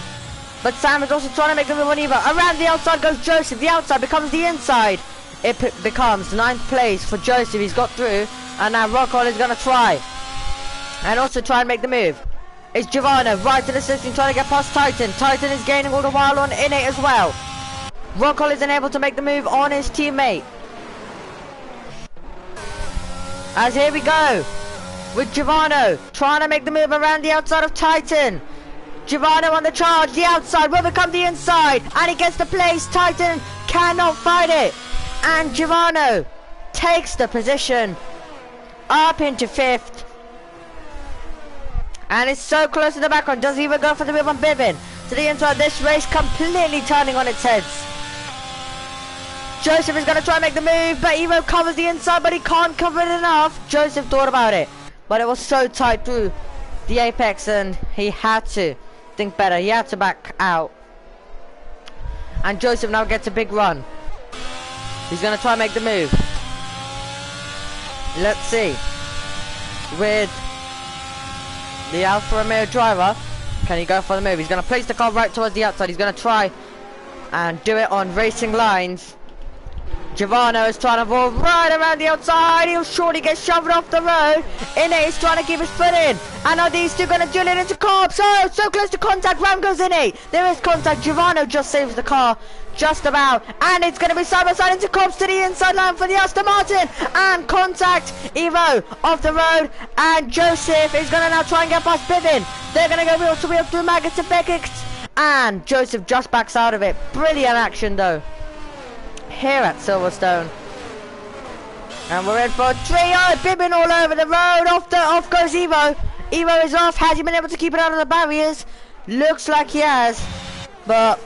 But Sam is also trying to make the move on Evo. Around the outside goes Joseph. The outside becomes the inside. It becomes 9th place for Joseph. He's got through. And now Rockall is going to try. And also try and make the move. It's Giovanna right to the 16 trying to get past Titan. Titan is gaining all the while on Innate as well. Rockall isn't able to make the move on his teammate. As here we go. With Giovanna trying to make the move around the outside of Titan. Giovanna on the charge. The outside will become the inside. And he gets the place. Titan cannot fight it. And Giovanna takes the position up into 5th. And it's so close in the background. Does he even go for the move on Bivin? To the inside. This race completely turning on its heads. Joseph is going to try and make the move. But Evo covers the inside. But he can't cover it enough. Joseph thought about it. But it was so tight through the apex. And he had to think better. He had to back out. And Joseph now gets a big run. He's going to try and make the move. Let's see. With the Alfa Romeo driver, can he go for the move? He's going to place the car right towards the outside. He's going to try and do it on racing lines. Giovanna is trying to avoid right around the outside. He'll surely get shoved off the road. Innate is trying to keep his foot in. And are these two going to duel it into Cops? Oh, so close to contact. Round goes Innate. There is contact. Giovanna just saves the car. Just about. And it's going to be side by side into Cops to the inside line for the Aston Martin. And contact. Evo off the road. And Joseph is going to now try and get past Bivin. They're going to go wheel to wheel through Maggots and Beckett. And Joseph just backs out of it. Brilliant action though. Here at Silverstone. And we're in for a trio. Bibbing all over the road. Off goes Evo. Evo is off. Has he been able to keep it out of the barriers? Looks like he has. But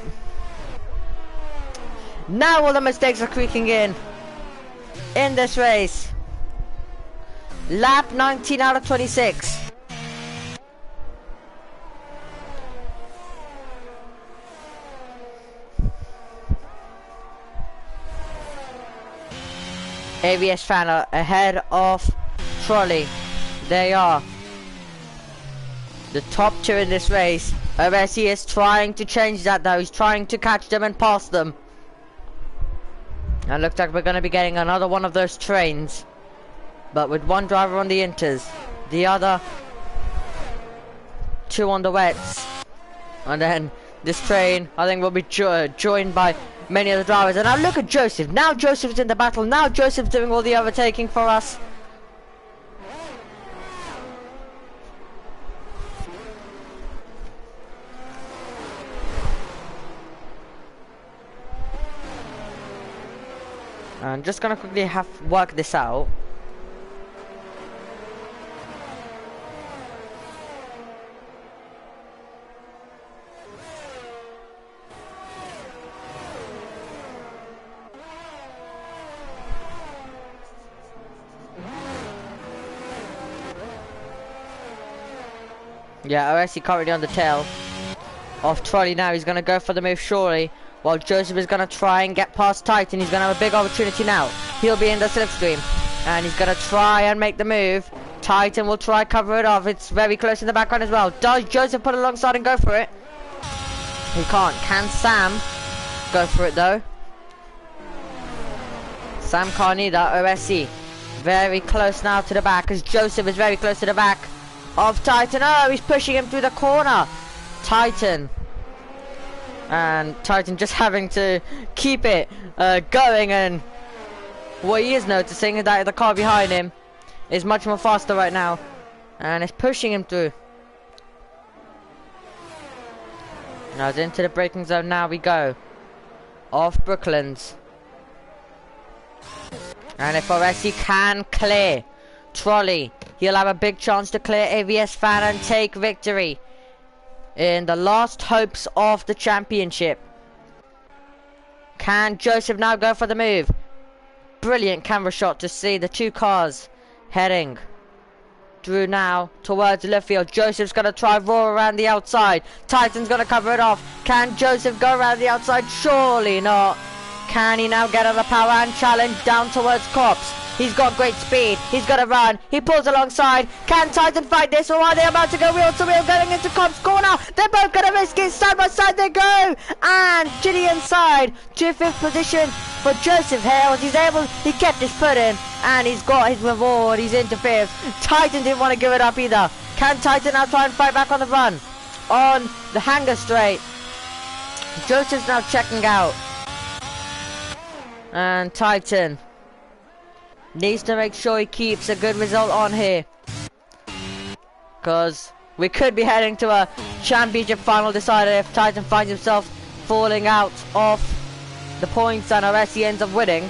now all the mistakes are creaking in this race. Lap 19 out of 26. AVS fan are ahead of Trolley. They are the top two in this race. OSE is trying to change that though. He's trying to catch them and pass them. And looks like we're going to be getting another one of those trains. But with one driver on the inters. The other two on the wets. And then this train I think will be joined by many of the drivers. And now look at Joseph. Now Joseph's in the battle. Now Joseph's doing all the overtaking for us. I'm just gonna quickly work this out. Yeah, OSE currently on the tail of Trolley now. He's going to go for the move surely. While Joseph is going to try and get past Titan. He's going to have a big opportunity now. He'll be in the slipstream. And he's going to try and make the move. Titan will try cover it off. It's very close in the background as well. Does Joseph put alongside and go for it? He can't. Can Sam go for it though? Sam can't either. OSE very close now to the back. As Joseph is very close to the back of Titan. Oh, he's pushing him through the corner. Titan. And Titan just having to keep it going, and what he is noticing is that the car behind him is much more faster right now. And it's pushing him through. Now it's into the braking zone, now we go. Off Brooklands. And if OSE can clear Trolley, he'll have a big chance to clear AVS Fan and take victory in the last hopes of the championship. Can Joseph now go for the move? Brilliant camera shot to see the two cars heading through now towards the left field. Joseph's gonna try roar around the outside. Titan's gonna cover it off. Can Joseph go around the outside? Surely not. Can he now get on the power and challenge down towards Cops? He's got great speed. He's got to run. He pulls alongside. Can Titan fight this, or are they about to go wheel to wheel going into Cops' corner? They're both going to risk it. Side by side they go. And to the inside to 5th position for Joseph Hales. He kept his foot in, and he's got his reward. He's into 5th. Titan didn't want to give it up either. Can Titan now try and fight back on the run? On the hanger straight. Joseph's now checking out. And Titan needs to make sure he keeps a good result on here, because we could be heading to a championship final decider if Titan finds himself falling out of the points and Aresi ends up winning.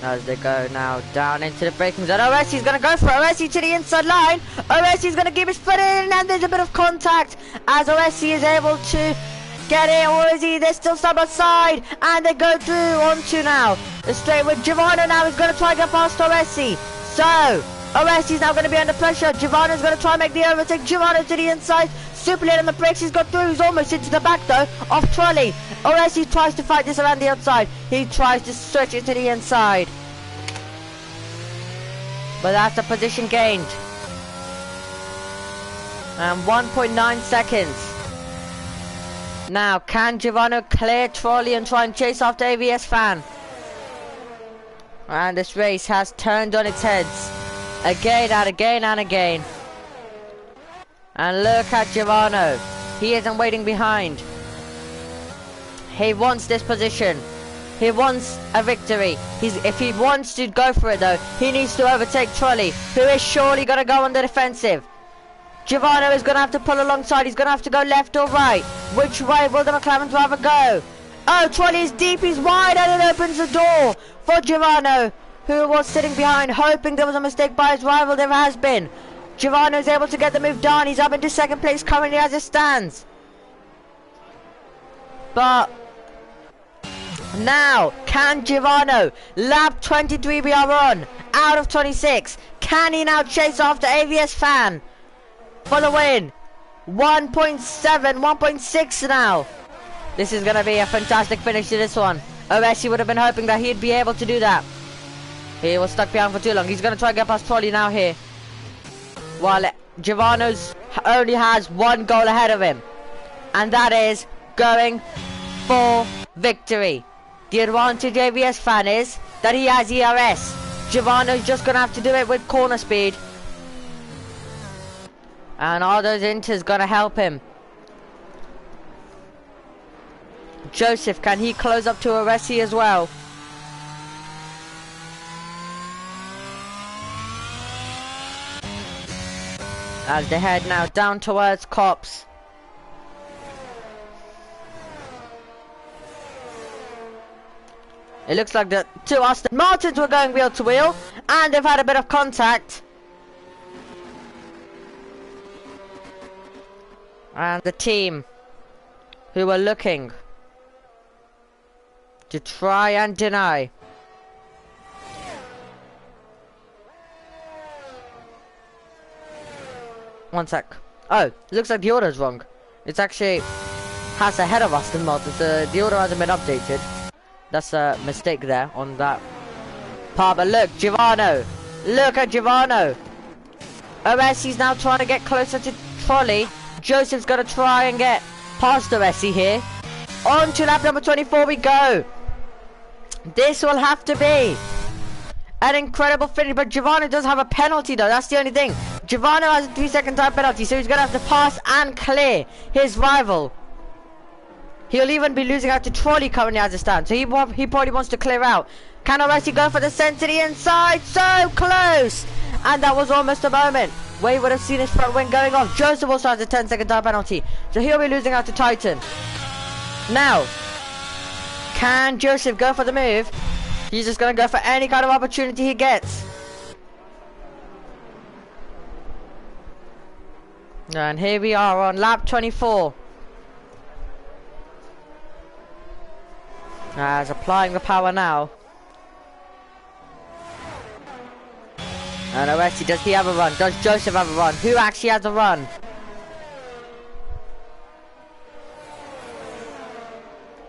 As they go now down into the braking zone. Oresi's going to go for it. Oresi to the inside line. Oresi's going to keep his foot in, and there's a bit of contact as Oresi is able to get it. Or is he? They're still side by side, and they go through onto now the straight with Giovanna. Now he's going to try to get past Oresi. So Oresi's now going to be under pressure. Giovanna's going to try and make the overtake. Giovanna to the inside. Super late on the brakes. He's got through. He's almost into the back though of Trolley. Oresi tries to fight this around the outside. He tries to stretch it to the inside, but that's a position gained. And 1.9 seconds. Now, can Giovanna clear Trolley and try and chase after AVS Fan? And this race has turned on its heads. Again and again and again. And look at Giovanna. He isn't waiting behind. He wants this position. He wants a victory. If he wants to go for it though, he needs to overtake Trolley, who is surely going to go on the defensive. Giovanna is going to have to pull alongside. He's going to have to go left or right. Which way will the McLaren driver go? Oh, Trolley is deep. He's wide, and it opens the door for Giovanna, who was sitting behind, hoping there was a mistake by his rival. There has been. Giovanna is able to get the move done. He's up into 2nd place currently as it stands. But now, can Giovanna, lap 23 we are on, out of 26, can he now chase after AVS Fan for the win? 1.7, 1.6 now. This is going to be a fantastic finish to this one. Oresi would have been hoping that he'd be able to do that. He was stuck behind for too long. He's going to try and get past Trolley now here, while Giovanna's only has one goal ahead of him, and that is going for victory. The advantage AVS Fan is that he has ERS. Giovanna's just going to have to do it with corner speed. And all those inters going to help him. Joseph, can he close up to Oresi as well? As they head now down towards Cops. It looks like the two Aston Martins were going wheel to wheel, and they've had a bit of contact. And the team who were looking to try and deny. One sec. Oh, looks like the order's wrong. It's actually Haas ahead of Aston Martin, so the order hasn't been updated. That's a mistake there on that part. But look, Giovanna. Look at Giovanna. Oresi's now trying to get closer to Trolley. Joseph's going to try and get past Oresi here. On to lap number 24 we go. This will have to be an incredible finish. But Giovanna does have a penalty though. That's the only thing. Giovanna has a 3-second time penalty, so he's going to have to pass and clear his rival. He'll even be losing out to Trolley currently as it stands, so he probably wants to clear out. Can Oresi go for the send to the inside? So close! And that was almost a moment where he would have seen his front wing going off. Joseph also has a 10-second time penalty, so he'll be losing out to Titan. Now, can Joseph go for the move? He's just gonna go for any kind of opportunity he gets. And here we are on lap 24. As applying the power now. And Alessi, does he have a run? Does Joseph have a run? Who actually has a run?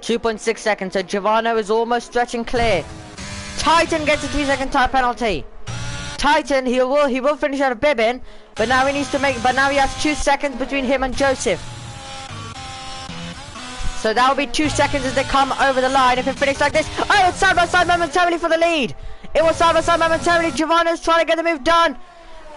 .6 seconds, so Giovanni is almost stretching clear. Titan gets a 3-second time penalty. Titan, he will finish out of Bibbin, but now he needs to now he has 2 seconds between him and Joseph. So that will be 2 seconds as they come over the line. If it finishes like this, oh, it's side by side momentarily for the lead. It was side by side momentarily. Giovanni's trying to get the move done,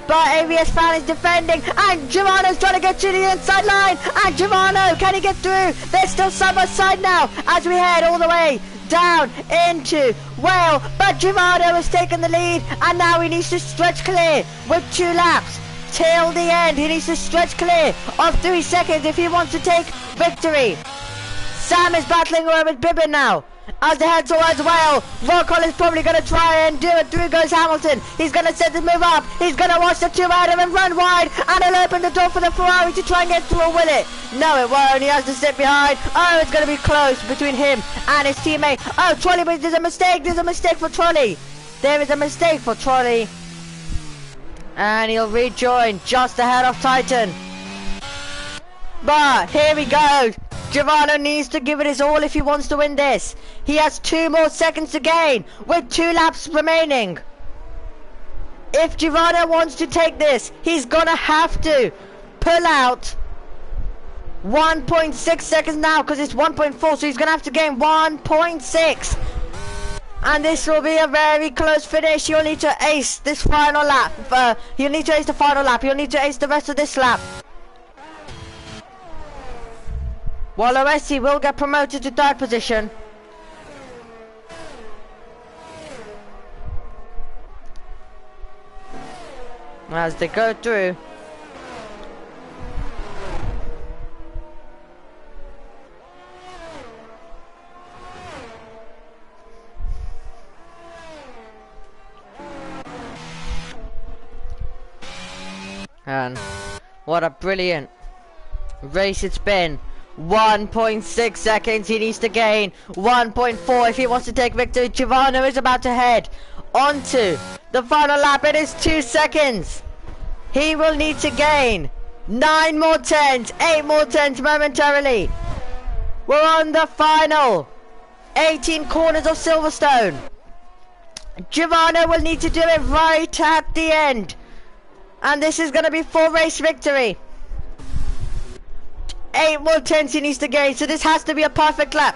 but AVS fan is defending, and Giovanni's trying to get to the inside line, and Giovanni, can he get through? They're still side by side now as we head all the way down into Wales, but Giovanni has taken the lead, and now he needs to stretch clear with 2 laps till the end. He needs to stretch clear of 3 seconds if he wants to take victory. Sam is battling away with Bibbin now as they head towards Wales. Volkol is probably going to try and do it. Through goes Hamilton. He's going to set the move up. He's going to watch the 2 out of him run wide, and he'll open the door for the Ferrari to try and get through with it. No, it won't. He has to sit behind. Oh, it's going to be close between him and his teammate. Oh, Trolley, but there's a mistake. There's a mistake for Trolley. There is a mistake for Trolley. And he'll rejoin just ahead of Titan. But here he goes. Giovanni needs to give it his all if he wants to win this. He has 2 more seconds to gain with 2 laps remaining. If Giovanni wants to take this, he's gonna have to pull out 1.6 seconds now, because it's 1.4, so he's gonna have to gain 1.6. And this will be a very close finish. You'll need to ace this final lap. You'll need to ace the final lap. You'll need to ace the rest of this lap. While Alessi will get promoted to 3rd position. As they go through. And what a brilliant race it's been. 1.6 seconds he needs to gain. 1.4 if he wants to take victory. Giovanni is about to head onto the final lap. It is 2 seconds. He will need to gain 9 more tenths, 8 more tenths momentarily. We're on the final 18 corners of Silverstone. Giovanni will need to do it right at the end, and this is going to be full race victory. 8 more tenths he needs to gain, so this has to be a perfect lap.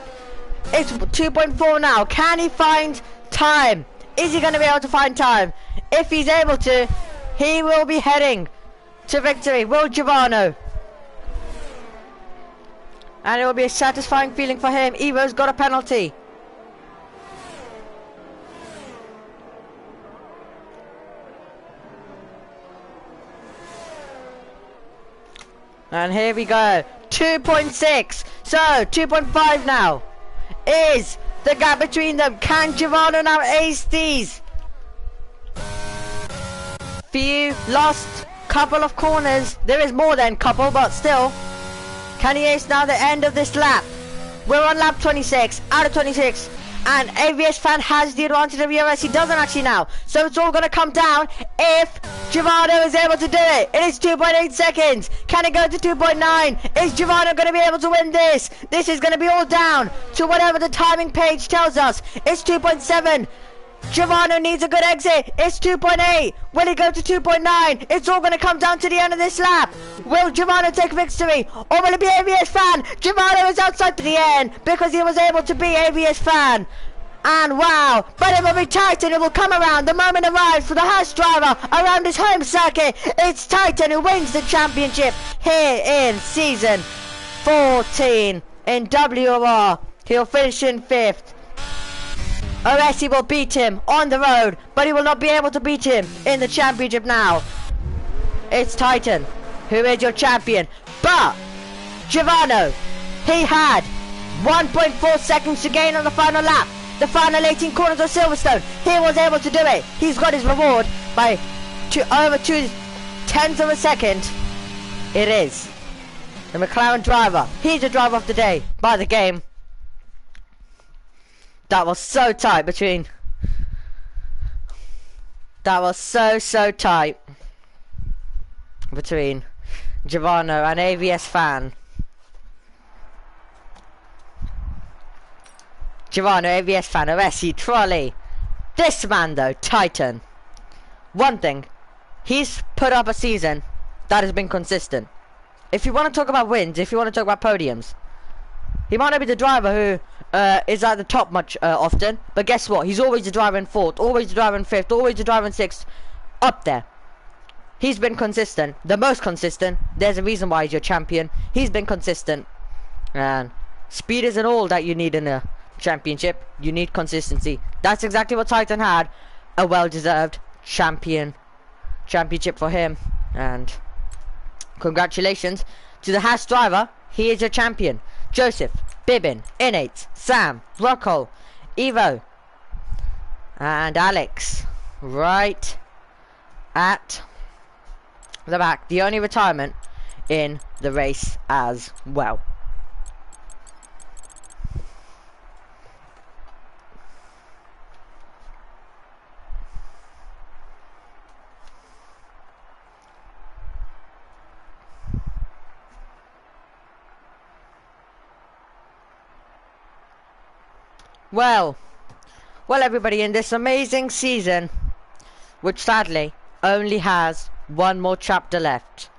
It's 2.4 now. Can he find time? Is he going to be able to find time? If he's able to, he will be heading to victory. Will Giovanni? And it will be a satisfying feeling for him. Evo's got a penalty. And here we go. 2.6. So 2.5 now is the gap between them. Can Giovanni now ace these few last couple of corners? There is more than couple, but still, can he ace now the end of this lap? We're on lap 26 out of 26, and AVS fan has the advantage of EOS. He doesn't actually now, so it's all going to come down if Giovanni is able to do it. It is 2.8 seconds. Can it go to 2.9? Is Giovanni going to be able to win this? This is going to be all down to whatever the timing page tells us. It's 2.7. Giovanni needs a good exit. It's 2.8. Will he go to 2.9? It's all going to come down to the end of this lap. Will Giovanni take victory, or will it be AVS fan? Giovanni was outside to the end because he was able to be AVS fan. And wow, but it will be Titan who will come around. The moment arrives for the Haas driver around his home circuit. It's Titan who wins the championship here in season 14 in WOR. He'll finish in 5th. Alessi will beat him on the road, but he will not be able to beat him in the championship now. It's Titan who is your champion. But Giovanni, he had 1.4 seconds to gain on the final lap. the final 18 corners of Silverstone. He was able to do it. He's got his reward by over 2/10 of a second. It is the McLaren driver. He's the driver of the day by the game. That was so tight between. That was so tight between Giovanni and AVS fan. Giovanni, AVS fan, Alessi, Trolley. This man though, Titan. One thing, he's put up a season that has been consistent. If you want to talk about wins, if you want to talk about podiums, he might not be the driver who is at the top much often, but guess what? He's always the driver in 4th, always the driver in 5th, always the driver in 6th, up there. He's been consistent, the most consistent. There's a reason why he's your champion. He's been consistent, and speed isn't all that you need in a championship. You need consistency. That's exactly what Titan had. A well-deserved championship for him, and congratulations to the Haas driver. He is your champion. Joseph, Bibbin, Innate, Sam, Rocco, Evo, and Alex right at the back. The only retirement in the race as well. Well, everybody, in this amazing season, which sadly only has one more chapter left,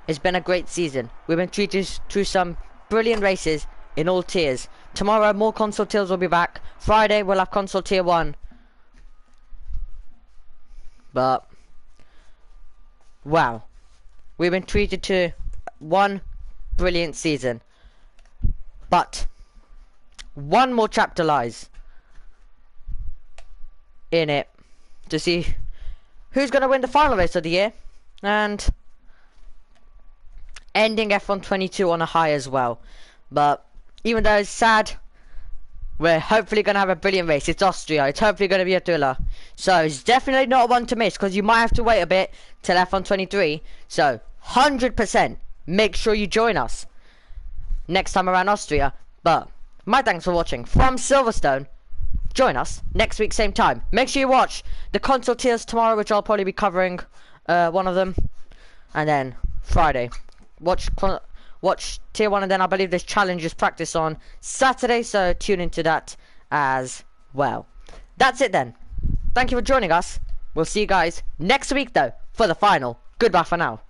it's been a great season. We've been treated to some brilliant races in all tiers. Tomorrow, more console tiers will be back. Friday, we'll have console tier 1. But, wow, we've been treated to one brilliant season. But one more chapter lies in it to see who's going to win the final race of the year, and ending F1 22 on a high as well. But even though it's sad, we're hopefully going to have a brilliant race. It's Austria. It's hopefully going to be a thriller. So it's definitely not one to miss, because you might have to wait a bit till F1 23. So 100% make sure you join us next time around Austria. But my thanks for watching from Silverstone. Join us next week, same time. Make sure you watch the console tiers tomorrow, which I'll probably be covering one of them. And then Friday, watch tier 1, and then I believe there's challenges practice on Saturday, so tune into that as well. That's it then. Thank you for joining us. We'll see you guys next week though for the final. Goodbye for now.